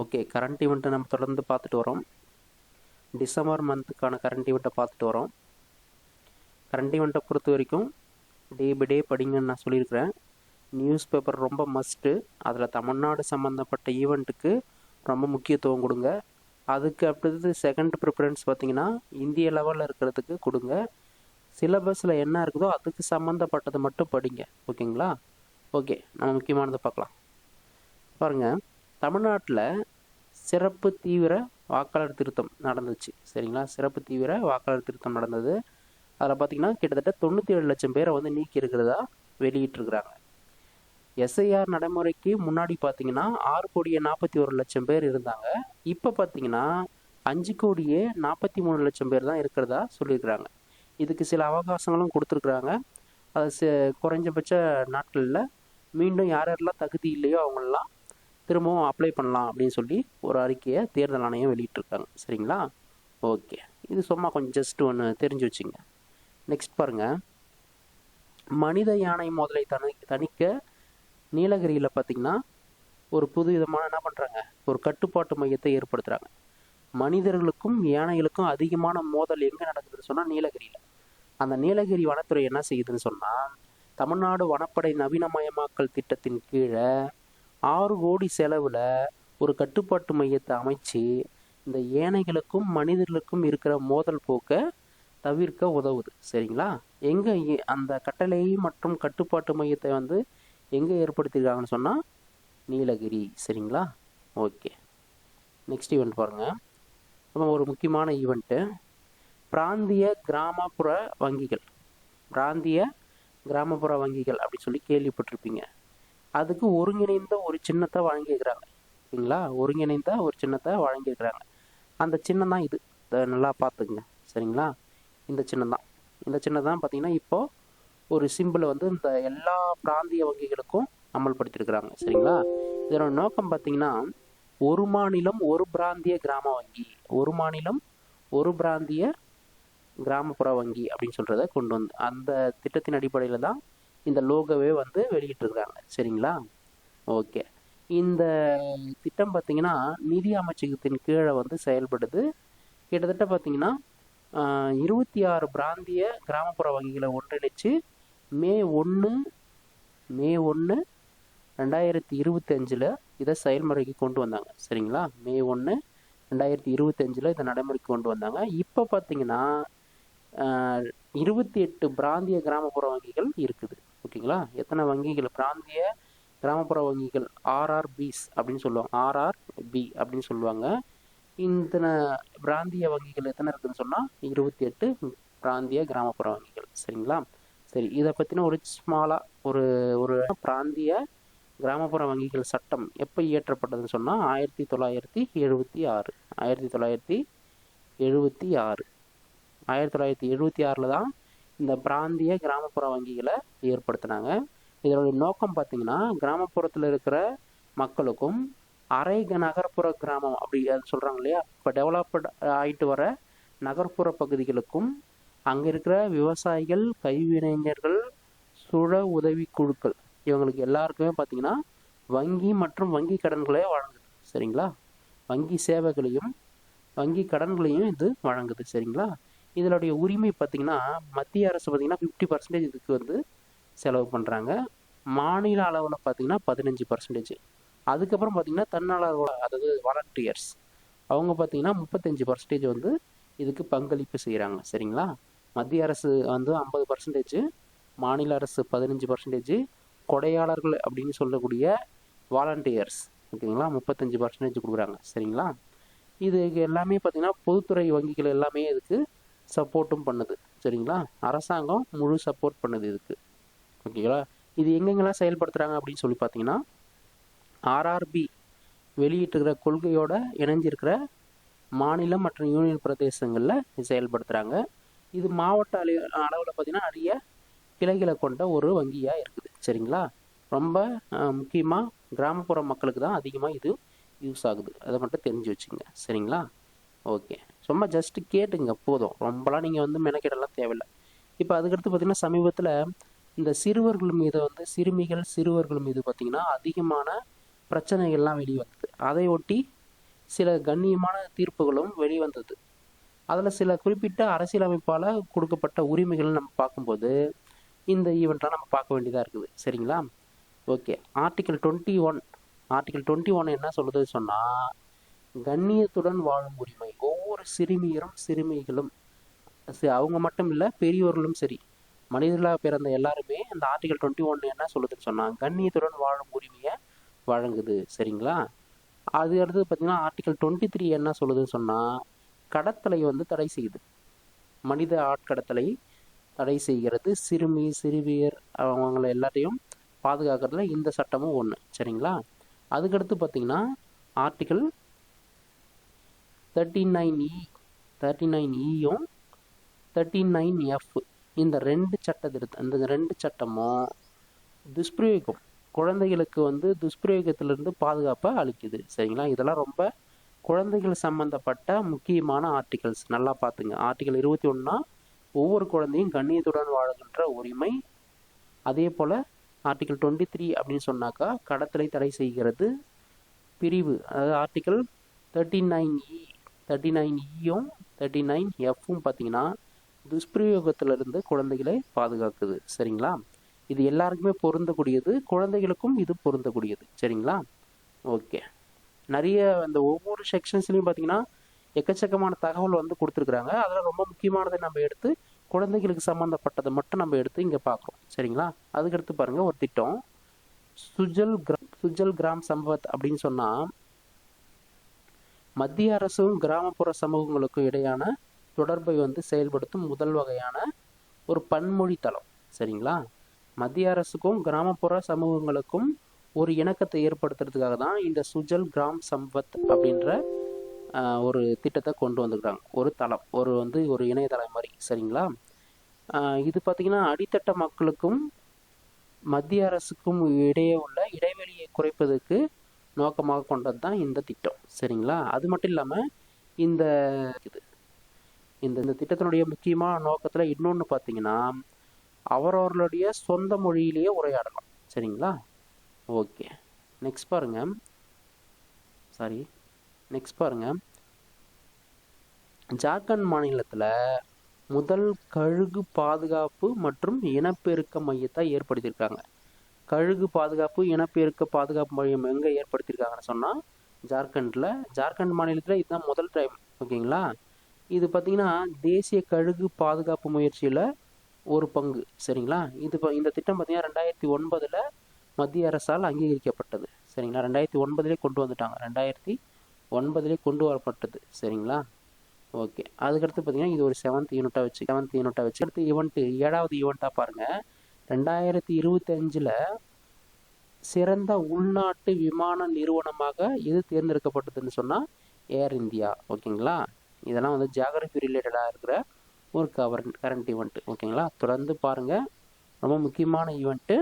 Okay, current ஈவெண்ட்டை நம்ம தொடர்ந்து பார்த்துட்டு வரோம். டிசம்பர் மந்த்துக்கான கரண்ட் ஈவெண்ட்டை பார்த்துட்டு வரோம். கரண்ட் ஈவெண்ட்டை பொறுத்த வரைக்கும் டே பை டே படிங்கன்னு நான் சொல்லியிருக்கிறேன். நியூஸ் பேப்பர் ரொம்ப மஸ்ட்டு. அதில் தமிழ்நாடு சம்மந்தப்பட்ட ஈவெண்ட்டுக்கு ரொம்ப முக்கியத்துவம் கொடுங்க. அதுக்கு அடுத்தது செகண்ட் ப்ரிஃபரன்ஸ் பார்த்திங்கன்னா இந்திய லெவலில் இருக்கிறதுக்கு கொடுங்க. சிலபஸில் என்ன இருக்குதோ அதுக்கு சம்மந்தப்பட்டது மட்டும் படிங்க. ஓகேங்களா? ஓகே, நம்ம முக்கியமானதை பார்க்கலாம். பாருங்கள், தமிழ்நாட்டில் சிறப்பு தீவிர வாக்காளர் திருத்தம் நடந்துச்சு. சரிங்களா? சிறப்பு தீவிர வாக்காளர் திருத்தம் நடந்தது. அதில் பார்த்திங்கன்னா கிட்டத்தட்ட 97 லட்சம் பேரை வந்து நீக்கி இருக்கிறதா வெளியிட்டிருக்கிறாங்க. எஸ்ஐஆர் நடைமுறைக்கு முன்னாடி பார்த்தீங்கன்னா 6,41,00,000 பேர் இருந்தாங்க. இப்போ பார்த்தீங்கன்னா 5,43,00,000 பேர் தான் இருக்கிறதா சொல்லியிருக்கிறாங்க. இதுக்கு சில அவகாசங்களும் கொடுத்துருக்குறாங்க. அது குறைஞ்சபட்ச நாட்களில் மீண்டும் யார் யாரெல்லாம் தகுதி இல்லையோ அவங்களெலாம் திரும்பவும் அப்ளை பண்ணலாம் அப்படின்னு சொல்லி ஒரு அறிக்கையை தேர்தல் ஆணையம் வெளியிட்டிருக்காங்க. சரிங்களா? ஓகே, இது சும்மா கொஞ்சம் ஜஸ்ட் ஒன்று தெரிஞ்சு வச்சுங்க. நெக்ஸ்ட் பாருங்கள், மனித யானை மோதலை தணிக்க நீலகிரியில் பார்த்திங்கன்னா ஒரு புது விதமான என்ன பண்ணுறாங்க, ஒரு கட்டுப்பாட்டு மையத்தை ஏற்படுத்துகிறாங்க. மனிதர்களுக்கும் யானைகளுக்கும் அதிகமான மோதல் எங்கே நடக்குதுன்னு சொன்னால் நீலகிரியில். அந்த நீலகிரி வனத்துறை என்ன செய்யுதுன்னு சொன்னால், தமிழ்நாடு வனப்படை நவீனமயமாக்கல் திட்டத்தின் கீழே 6 கோடி செலவில் ஒரு கட்டுப்பாட்டு மையத்தை அமைச்சு இந்த யானைகளுக்கும் மனிதர்களுக்கும் இருக்கிற மோதல் போக்கை தவிர்க்க உதவுது. சரிங்களா? எங்கே அந்த கட்டளை மற்றும் கட்டுப்பாட்டு மையத்தை வந்து எங்கே ஏற்படுத்தியிருக்காங்கன்னு சொன்னால் நீலகிரி. சரிங்களா? ஓகே, நெக்ஸ்ட் ஈவெண்ட் பாருங்கள். நம்ம ஒரு முக்கியமான ஈவெண்ட்டு, பிராந்திய கிராமப்புற வங்கிகள். பிராந்திய கிராமப்புற வங்கிகள் அப்படின்னு சொல்லி கேள்விப்பட்டிருப்பீங்க. அதுக்கு ஒருங்கிணைந்த ஒரு சின்னத்தை வழங்கியிருக்கிறாங்க. சரிங்களா? ஒருங்கிணைந்த ஒரு சின்னத்தை வழங்கியிருக்கிறாங்க. அந்த சின்னம் தான் இது. நல்லா பார்த்துக்குங்க. சரிங்களா? இந்த சின்னம் தான் பார்த்தீங்கன்னா இப்போது ஒரு சிம்பிளை வந்து இந்த எல்லா பிராந்திய வங்கிகளுக்கும் அமல்படுத்தியிருக்கிறாங்க. சரிங்களா? இதனோட நோக்கம் பார்த்தீங்கன்னா ஒரு மாநிலம் ஒரு பிராந்திய கிராம வங்கி, ஒரு மாநிலம் ஒரு பிராந்திய கிராமப்புற வங்கி அப்படின்னு சொல்கிறத கொண்டு வந்து அந்த திட்டத்தின் அடிப்படையில் தான் இந்த லோகோவே வந்து வெளியிட்டிருக்கிறாங்க. சரிங்களா? ஓகே, இந்த திட்டம் பார்த்திங்கன்னா நிதி அமைச்சகத்தின் கீழே வந்து செயல்படுது. கிட்டத்தட்ட பார்த்திங்கன்னா 26 பிராந்திய கிராமப்புற வங்கிகளை ஒன்றிணைச்சு மே 1, 2025 இதை செயல்முறைக்கு கொண்டு வந்தாங்க. சரிங்களா? மே 1, 2025 இதை நடைமுறைக்கு கொண்டு வந்தாங்க. இப்போ பார்த்தீங்கன்னா 28 பிராந்திய கிராமப்புற வங்கிகள் இருக்குது. ஓகேங்களா? எத்தனை வங்கிகள்? பிராந்திய கிராமப்புற வங்கிகள், RRBs அப்படின்னு சொல்லுவாங்க. RRB அப்படின்னு சொல்லுவாங்க. இந்த பிராந்திய வங்கிகள் எத்தனை இருக்குதுன்னு சொன்னால் 28 பிராந்திய கிராமப்புற வங்கிகள். சரிங்களா? சரி, இதை பற்றின ஒரு ஸ்மாலாக ஒரு பிராந்திய கிராமப்புற வங்கிகள் சட்டம் எப்போ இயற்றப்பட்டதுன்னு சொன்னால் 1976. 1976 தான் இந்த பிராந்திய கிராமப்புற வங்கிகளை ஏற்படுத்தினாங்க. இதனுடைய நோக்கம் பார்த்திங்கன்னா கிராமப்புறத்தில் இருக்கிற மக்களுக்கும் அரை நகர்ப்புற கிராமம் அப்படி அது சொல்கிறாங்க இல்லையா, இப்போ டெவலப்டு ஆகிட்டு வர நகர்ப்புற பகுதிகளுக்கும் அங்கே இருக்கிற விவசாயிகள், கைவினைஞர்கள், சுழ உதவி குழுக்கள் இவங்களுக்கு எல்லாருக்குமே பார்த்திங்கன்னா வங்கி மற்றும் வங்கி கடன்களே வழங்குது. சரிங்களா? வங்கி சேவைகளையும் வங்கி கடன்களையும் இது வழங்குது. சரிங்களா? இதனுடைய உரிமை பார்த்திங்கன்னா மத்திய அரசு பார்த்திங்கன்னா 50% இதுக்கு வந்து செலவு பண்ணுறாங்க. மாநில அளவில் பார்த்திங்கன்னா 15%. அதுக்கப்புறம் பார்த்திங்கன்னா தன்னாளர்கள், அதாவது வாலண்டியர்ஸ், அவங்க பார்த்திங்கன்னா 35% வந்து இதுக்கு பங்களிப்பு செய்கிறாங்க. சரிங்களா? மத்திய அரசு வந்து 50%, மாநில அரசு 15%, கொடையாளர்கள் அப்படின்னு சொல்லக்கூடிய வாலண்டியர்ஸ் ஓகேங்களா 35% கொடுக்குறாங்க. சரிங்களா? இது எல்லாமே பார்த்திங்கன்னா பொதுத்துறை வங்கிகள் எல்லாமே இதுக்கு சப்போர்ட்டும் பண்ணுது. சரிங்களா? அரசாங்கம் முழு சப்போர்ட் பண்ணுது இதுக்கு. ஓகேங்களா? இது எங்கெங்கெல்லாம் செயல்படுத்துகிறாங்க அப்படின்னு சொல்லி பார்த்தீங்கன்னா RRB வெளியிட்டுக்கிற கொள்கையோட இணைஞ்சிருக்கிற மாநிலம் மற்றும் யூனியன் பிரதேசங்களில் செயல்படுத்துகிறாங்க. இது மாவட்ட அளவில் பார்த்திங்கன்னா நிறைய கிளைகளை கொண்ட ஒரு வங்கியாக இருக்குது. சரிங்களா? ரொம்ப முக்கியமாக கிராமப்புற மக்களுக்கு தான் அதிகமாக இது யூஸ் ஆகுது. அதை மட்டும் தெரிஞ்சு வச்சுங்க. சரிங்களா? ஓகே, சும்மா ஜஸ்ட்டு கேட்டுங்க போதும். ரொம்பலாம் நீங்கள் வந்து மெனக்கெடலாம் தேவையில்லை. இப்போ அதுக்கடுத்து பார்த்திங்கன்னா சமீபத்தில் இந்த சிறுவர்கள் மீது வந்து சிறுமிகள் சிறுவர்கள் மீது பார்த்திங்கன்னா அதிகமான பிரச்சனைகள்லாம் வெளியே வந்தது. அதை ஒட்டி சில கண்ணியமான தீர்ப்புகளும் வெளிவந்தது. அதில் சில குறிப்பிட்ட அரசியலமைப்பால் கொடுக்கப்பட்ட உரிமைகள் நம்ம பார்க்கும்போது இந்த ஈவெண்ட்லாம் நம்ம பார்க்க வேண்டியதாக இருக்குது. சரிங்களா? ஓகே. ஆர்டிகல் 21 என்ன சொல்லுது சொன்னால், கண்ணியத்துடன் வாழும் உரிமை. ஒவ்வொரு சிறுமியரும் சிறுமிகளும் அவங்க மட்டும் இல்லை, பெரியோர்களும் சரி, மனிதர்களாக பிறந்த எல்லாருமே அந்த ஆர்டிகல் 21 என்ன சொல்லுதுன்னு சொன்னால் கண்ணியத்துடன் வாழும் உரிமையை வழங்குது. சரிங்களா? அது அடுத்து பார்த்தீங்கன்னா ஆர்டிகல் 23 என்ன சொல்லுதுன்னு சொன்னால் கடத்தலை தடை செய்யுது. மனித ஆட்கடத்தலை தடை செய்கிறது. சிறுமியர் அவங்கள எல்லாத்தையும் பாதுகாக்கிறதுல இந்த சட்டமும் ஒன்று. சரிங்களா? அதுக்கடுத்து பார்த்தீங்கன்னா ஆர்டிகல் 39E 39F இந்த ரெண்டு சட்டமும் துஷ்பிரயோகம், குழந்தைகளுக்கு துஷ்பிரயோகத்திலிருந்து பாதுகாப்பை அளிக்குது. சரிங்களா? இதெல்லாம் ரொம்ப குழந்தைகள் சம்பந்தப்பட்ட முக்கியமான ஆர்டிகல்ஸ். நல்லா பார்த்துங்க. ஆர்டிகல் 21 ஒவ்வொரு குழந்தையும் கண்ணியத்துடன் வாழுகின்ற உரிமை. அதே போல் ஆர்டிகல் 23 அப்படின்னு சொன்னாக்கா கடத்தலை தடை செய்கிறது. பிரிவு, அதாவது ஆர்டிகல் 39E 39Fம் பார்த்தீங்கன்னா துஷ்பிரயோகத்திலிருந்து குழந்தைகளை பாதுகாக்குது. சரிங்களா? இது எல்லாருக்குமே பொருந்தக்கூடியது, குழந்தைகளுக்கும் இது பொருந்தக்கூடியது. சரிங்களா? ஓகே. நிறைய அந்த ஒவ்வொரு செக்ஷன்ஸ்லையும் பார்த்தீங்கன்னா எக்கச்சக்கமான தகவல் கொடுத்துருக்குறாங்க. அதில் ரொம்ப முக்கியமானதை நம்ம எடுத்து குழந்தைகளுக்கு சம்மந்தப்பட்டதை மட்டும் நம்ம எடுத்து இங்கே பார்க்குறோம். சரிங்களா? அதுக்கடுத்து பாருங்கள், ஒரு திட்டம் சுஜல் கிராம் சம்பத் அப்படின்னு சொன்னால் மத்திய அரசும் கிராமப்புற சமூகங்களுக்கும் இடையான தொடர்பை செயல்படுத்தும் முதல் வகையான ஒரு பன்மொழி தளம். சரிங்களா? மத்திய அரசுக்கும் கிராமப்புற சமூகங்களுக்கும் ஒரு இணக்கத்தை ஏற்படுத்துறதுக்காக தான் இந்த சுஜல் கிராம் சம்பத் அப்படின்ற ஒரு திட்டத்தை கொண்டு வந்துருக்காங்க. ஒரு தளம், ஒரு இணையதளம் மாதிரி. சரிங்களா? இது பார்த்திங்கன்னா அடித்தட்ட மக்களுக்கும் மத்திய அரசுக்கும் இடையே உள்ள இடைவெளியை குறைப்பதற்கு நோக்கமாக கொண்டது தான் இந்த திட்டம். சரிங்களா? அது மட்டும் இல்லாமல் இந்த திட்டத்தினுடைய முக்கியமான நோக்கத்தில் இன்னொன்று பார்த்தீங்கன்னா அவரவர்களுடைய சொந்த மொழியிலேயே உரையாடலாம். சரிங்களா? ஓகே. நெக்ஸ்ட் பாருங்க. ஜார்க்கண்ட் மாநிலத்தில் முதல் கழுகு பாதுகாப்பு மற்றும் இனப்பெருக்க மையத்தை ஏற்படுத்தியிருக்காங்க. கழுகு பாதுகாப்பு இனப்பெருக்க பாதுகாப்பு மையம் எங்கே ஏற்படுத்தியிருக்காங்கன்னு சொன்னால் ஜார்க்கண்ட் மாநிலத்தில் இதுதான் முதல் டைம். ஓகேங்களா? இது பார்த்திங்கன்னா தேசிய கழுகு பாதுகாப்பு முயற்சியில் ஒரு பங்கு. சரிங்களா? இந்த திட்டம் பார்த்திங்கன்னா 2009 மத்திய அரசால் அங்கீகரிக்கப்பட்டது. சரிங்களா? 2009 கொண்டு வந்துட்டாங்க. 2009 கொண்டு வரப்பட்டது. சரிங்களா? ஓகே. அதுக்கடுத்து பார்த்திங்கன்னா இது ஒரு 7th யூனிட்டாக வச்சு அடுத்து ஈவெண்ட்டு 7வது ஈவெண்ட்டாக பாருங்கள். 2025 சிறந்த உள்நாட்டு விமான நிறுவனமாக எது தேர்ந்தெடுக்கப்பட்டதுன்னு சொன்னால் ஏர் இந்தியா. ஓகேங்களா? இதெல்லாம் ஜியாகிரபி ரிலேட்டடாக இருக்கிற ஒரு கரண்ட் ஈவெண்ட்டு. ஓகேங்களா? தொடர்ந்து பாருங்கள். ரொம்ப முக்கியமான ஈவெண்ட்டு.